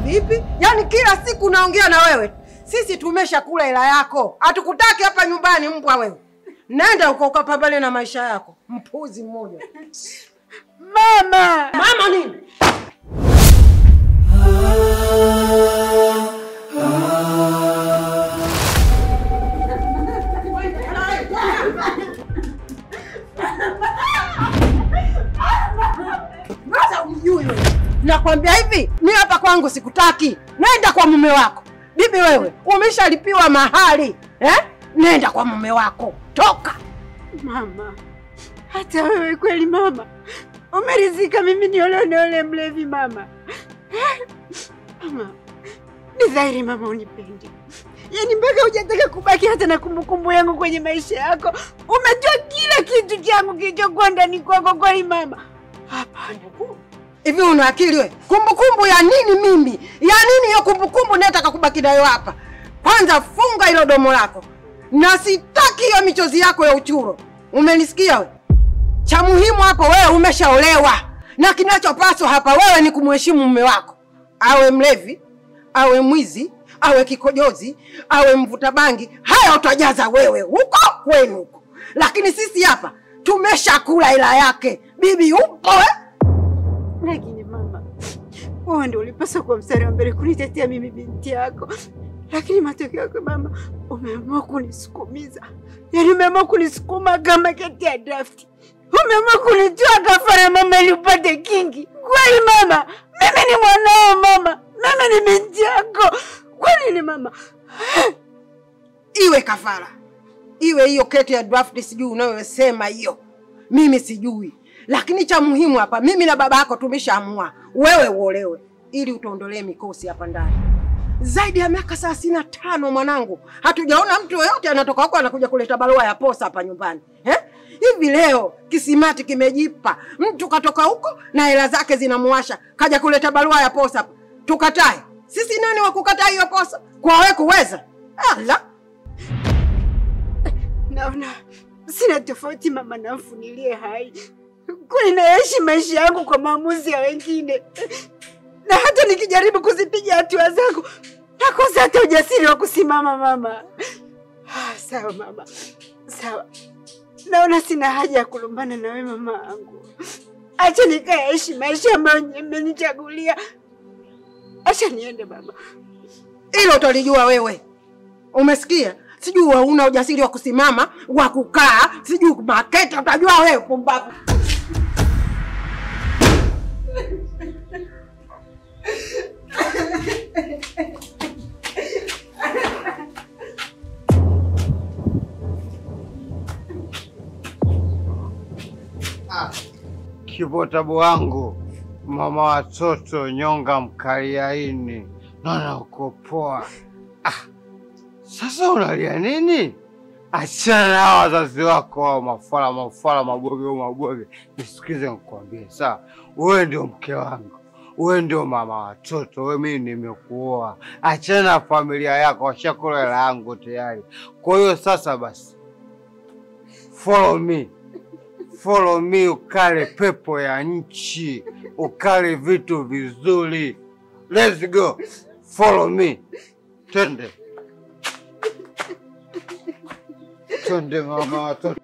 Vipi? Yaani kila siku naongea na wewe. Sisi tumeshakula hela yako. Hatukutaki hapa nyumbani mbwa wewe. Nenda huko ukapambane na maisha yako. Mpuzi mmoja. Mama! Mama nini? Sasa unijui wewe. Nakwambia hivi, mimi hapa kwangu sikutaki. Nenda kwa mume wako. Bibi wewe, umeshalipiwa mahali. Nenda kwa mume wako. Toka. Mama. Hata wewe kweli mama. Umerizika mimi niole mlevi mama. Mama. Ni dhahiri mama unipendi. Yaani mpaka hujataka kubaki hata na kumbukumbu yangu kwenye maisha yako. Umetoa kila kitu changu kilichokuwa ndani kwako kweli mama. Hapana. Hivi una akili wewe? Kumbukumbu ya nini mimi? Ya nini hiyo kumbukumbu nataka kubaki nayo hapa? Kwanza funga hilo domo lako. Na sitaki hiyo michozi yako ya uchuro. Umenisikia wewe? Cha muhimu hapo wewe umeshaolewa. Na kinachopaswa hapa wewe ni kumheshimu mume wako. Awe mlevi, awe mwizi, awe kikojozi, awe mvuta bangi, haya utajaza wewe huko kwenu huko. Lakini sisi hapa tumeshakula hela yake. Bibi upo Lakini mama, wewe ndio ulipaswa kuwa mstari wa mbele kunitetea mimi binti yako. Lakini matokeo yako mama, umeamua kunisukumiza. Yaani umeamua kunisukuma kama keti ya draft. Umeamua kunitoa kafara mama ili upate kingi. Kweli mama, mimi ni mwanao mama. Mimi ni binti yako. Kweli ni mama. Iwe kafara. Iwe hiyo keti ya draft sijui unayosema hiyo. Mimi sijui. Lakini cha muhimu hapa mimi na baba yako tumeshaamua wewe uolewe ili utondolee mikosi hapa ndani. Zaidi ya miaka 35 mwanangu. Hatujaona mtu yoyote anatoka huko anakuja kuleta barua ya posa hapa nyumbani. Hivi leo kisimati kimejipa. Mtu katoka huko na hela zake zinamuasha. Kaja kuleta barua ya posa hapa. Tukatae. Sisi nani wa kukataa hiyo posa? Kwa wewe kuweza? Ala. Naona sina tofauti mama na mfunilie hai. Kwani naishi maisha yangu kwa maamuzi ya wengine. Na hata nikijaribu kuzipiga hatua zangu, nakosa hata ujasiri wa kusimama mama. Sawa mama. Sawa. Naona sina haja ya kulumbana na wewe mama yangu. Acha nikaishi maisha ambayo mmenichagulia. Acha niende baba. Hilo utalijua wewe. Umesikia? Sijui una ujasiri wa kusimama, wa kukaa, sijui maketa utajua wewe pumbavu. Kibotabu wangu, mama watoto, nyonga mkaliaini, naona uko poa. Sasa unalia nini? Achana na wazazi wako wao mafala maboge. Nisikize nikwambie sawa. Wewe ndio mke wangu. Wewe ndio mama watoto. Wewe mimi nimekuoa. Achana na familia yako, washakula hela yangu tayari. Kwa hiyo sasa basi follow me ukale pepo ya nchi. Ukale vitu vizuri. Let's go. Follow me. Twende mama watoto.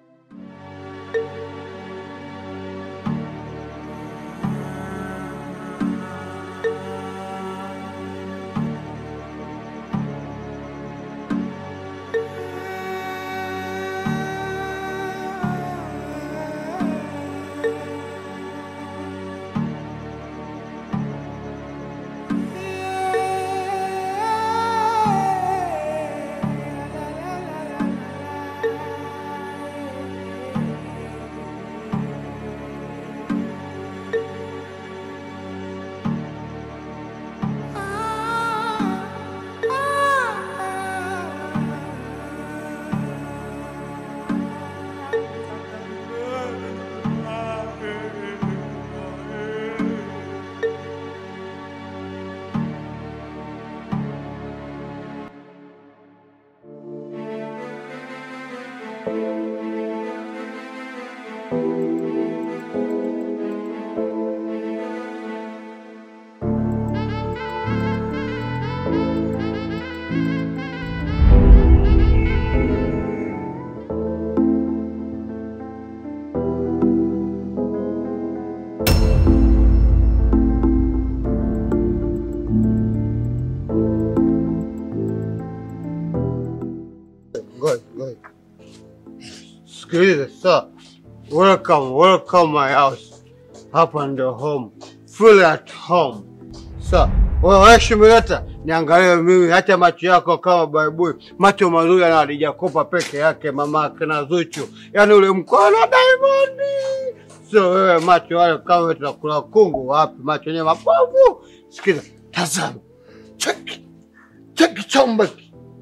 Sikiliza sasa. Welcome my house. Hapa ndio home. Feel at home. Sasa, wewe Shumileta, niangalie mimi hata macho yako kama baibui. Macho mazuri na Hadija Kopa peke yake, mama yake na Zuchu. Yaani ule mkono wa Diamond. So wewe macho wale kama tunakula kungu wapi? Macho yenyewe mapovu. Sikiza, tazama. Check chombo.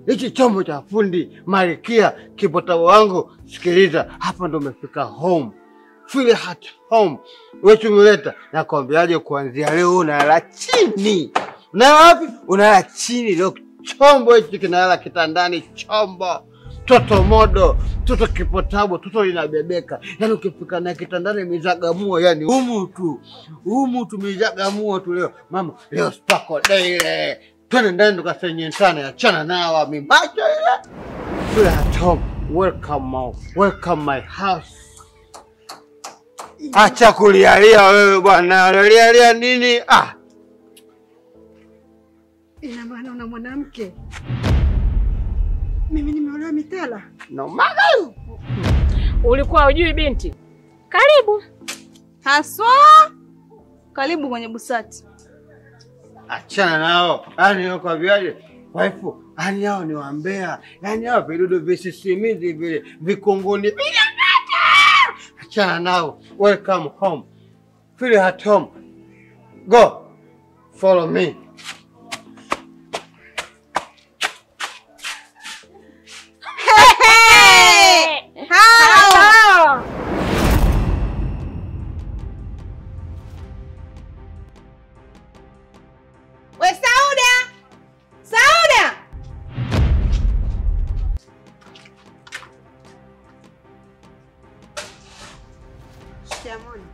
Hichi chombo cha fundi Malkia kipotabo wangu. Sikiliza, hapa ndo umefika home. Feel at home. Wewe Shumileta, nakwambiaje kuanzia leo unalala chini. Na wapi? Unalala chini leo. Chombo hichi kinalala kitandani, chombo. Toto modo, toto kipotabo, toto linabebeka. Yaani ukifika na kitandani mizagamua, yani humu tu mizagamua tu leo. Mama, leo spako daily. Twende ndani tukasenyentane, achana nao mimacho ile. Feel at home. Welcome my house. Acha kulialia wewe bwana. Unalia nini? Ina maana una mwanamke? Mimi nimeolewa mitala. No maga. Ulikuwa hujui binti? Karibu. Haswa. Karibu kwenye busati. Achana nao. Yaani yuko viaje? Waifu, yaani hao ni wambea. Yaani hao vidudu visisimizi vile, vikongoni vile. Achana nao. Welcome home. Feel at home. Go. Follow me. We Sauda! Shikamoni.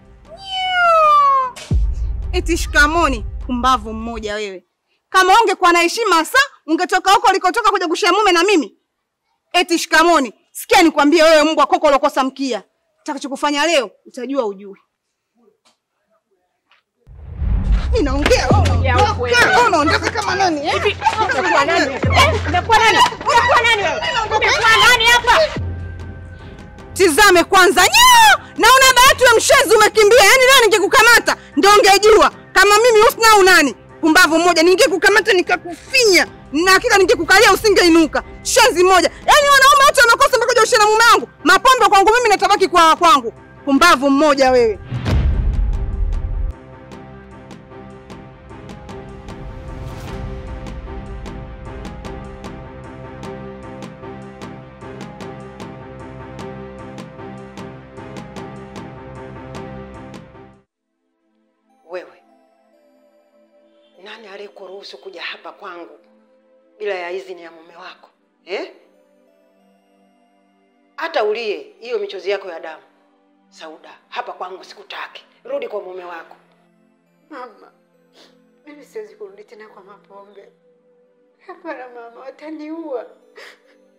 Eti shikamoni, pumbavu mmoja wewe. Kama ungekuwa na heshima sasa, ungetoka huko ulikotoka kuja kushia mume na mimi. Eti shikamoni, sikia nikwambie wewe mbwa koko ulokosa mkia. Nitakachokufanya leo utajua ujui. Ninaongea wewe. Unaondoka kama nani? Hivi unakuwa nani? Unakuwa nani? Unakuwa nani wewe? Unakuwa nani hapa? Tizame kwanza. Na una bahati wewe mshenzi umekimbia. Yaani leo ningekukamata ndio ungejua kama mimi Husna au nani. Pumbavu mmoja ningekukamata nikakufinya. Na hakika ningekukalia usingeinuka. Shenzi mmoja. Yaani wanaume wote wanakosa mpaka kuja ushana mume wangu. Mapombe kwangu mimi natabaki kwa kwangu. Pumbavu mmoja wewe. Wewe, nani aliyekuruhusu kuja hapa kwangu bila ya idhini ya mume wako? Hata ulie hiyo michozi yako ya damu. Sauda, hapa kwangu sikutaki. Rudi kwa mume wako. Mama, mimi siwezi kurudi tena kwa mapombe. Hapana mama, wataniua.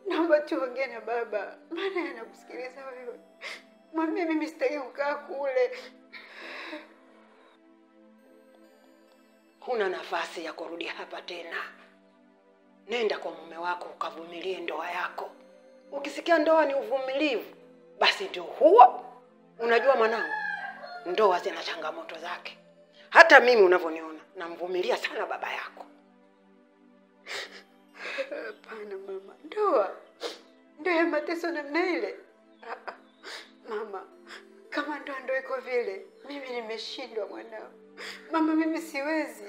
Naomba tuongee na baba, maana anakusikiliza wewe. Mwambie mimi sitaki kukaa kule. Huna nafasi ya kurudi hapa tena. Nenda kwa mume wako ukavumilie ndoa yako. Ukisikia ndoa ni uvumilivu, basi ndio huo. Unajua mwanangu, ndoa zina changamoto zake. Hata mimi unavyoniona, namvumilia sana baba yako. Hapana mama, ndoa ya mateso namna ile. Mama, kama ndoa iko vile, mimi nimeshindwa mwanao. Mama, mimi siwezi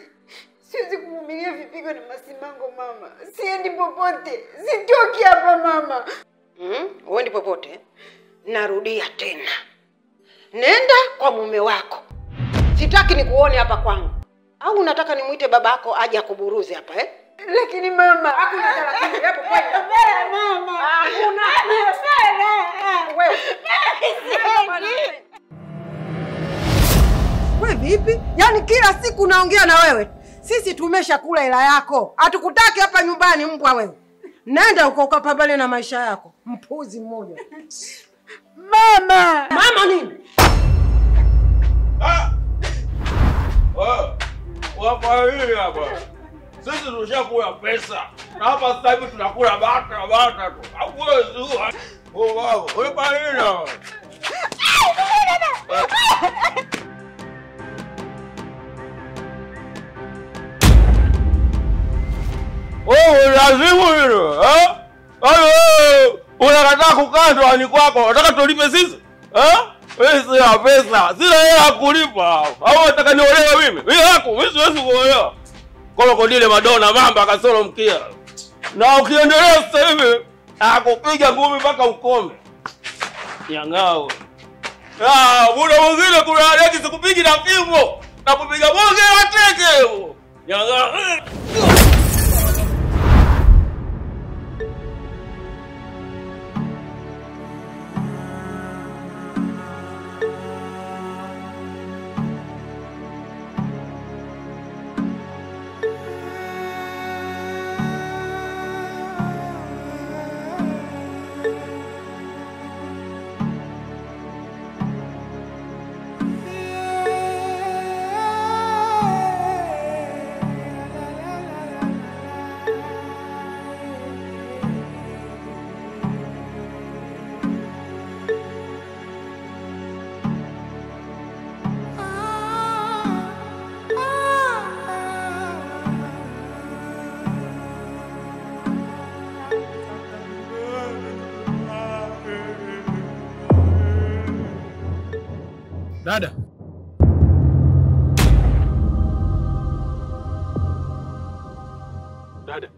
kuvumilia vipigo na masimango mama. Siendi popote, sitoki hapa mama. Uendi popote? Narudia tena. Nenda kwa mume wako. Sitaki nikuone hapa kwangu. Au unataka nimuite babako aje akuburuze hapa Lakini mama, hakuna lakini hapo kwenda. Mama. Hakuna. Wewe vipi? Yaani kila siku naongea na wewe. Sisi tumeshakula hela yako. Hatukutaki hapa nyumbani mbwa wewe. Nenda uko ukapambane na maisha yako. Mpuzi mmoja. Mama! Mama nini? Wapa hili hapa. Sisi tunashakula pesa. Na hapa sasa hivi tunakula bata tu. Hauwezi. Oh baba, wewe paina. Oh, lazima hilo, eh? Hayo, unakataa kukandwa ni kwako, unataka tulipe sisi? Eh? Wewe sina pesa, sina hela ya kulipa. Au unataka niolewe mimi? Mimi yako, mimi siwezi kuolewa. Krokodile Madonna mamba kasoro mkia. Na ukiendelea sasa hivi, akupiga ngumi mpaka ukome. Nyangao. Muda mwingine kuna hadi sikupigi na fimbo. Na kupiga bonge la teke. Nyangao. Dada. Dada.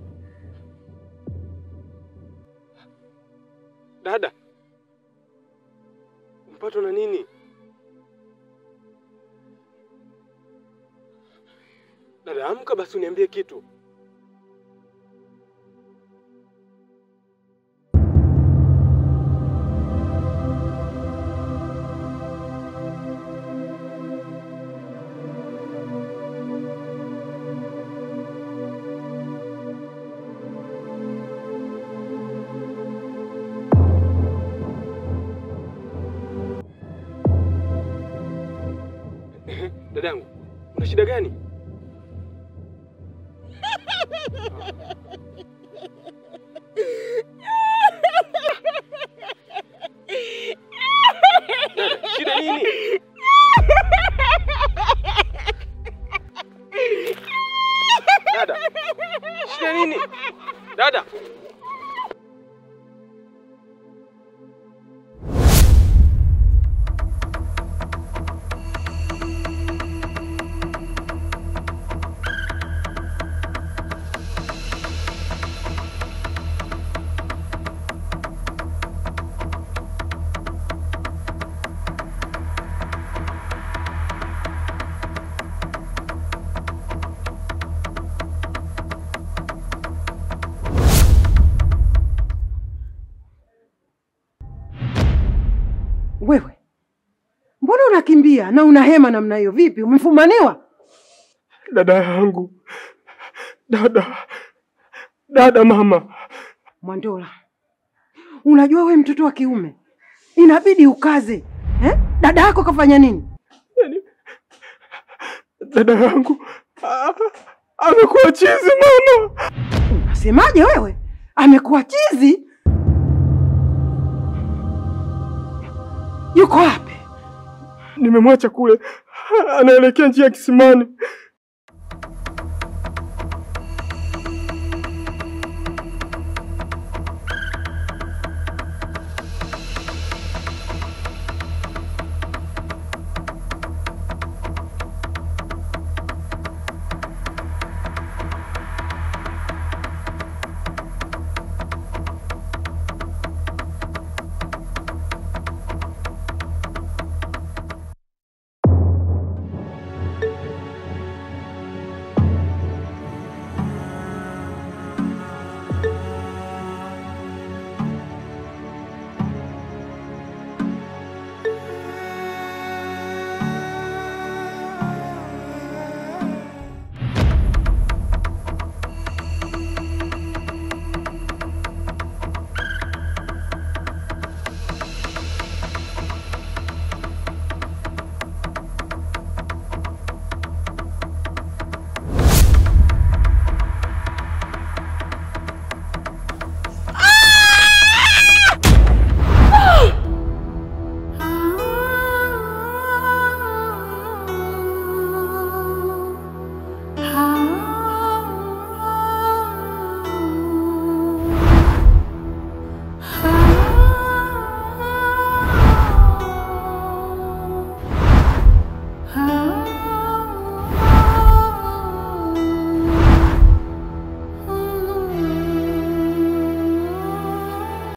Dada. Mpatwa na nini? Dada, amka basi uniambie kitu. Dadangu, una shida gani? Dada, shida nini? Dada, shida nini? Dada. Wewe, mbona unakimbia na unahema namna hiyo? Vipi, umefumaniwa? Dada yangu. Dada mama. Mwandola, unajua we mtoto wa kiume inabidi ukaze. Dada yako kafanya nini? Yaani, dada yangu amekuwa chizi mama. Unasemaje wewe? Amekuwa chizi? Yuko wapi? Nimemwacha kule, anaelekea njia ya kisimani.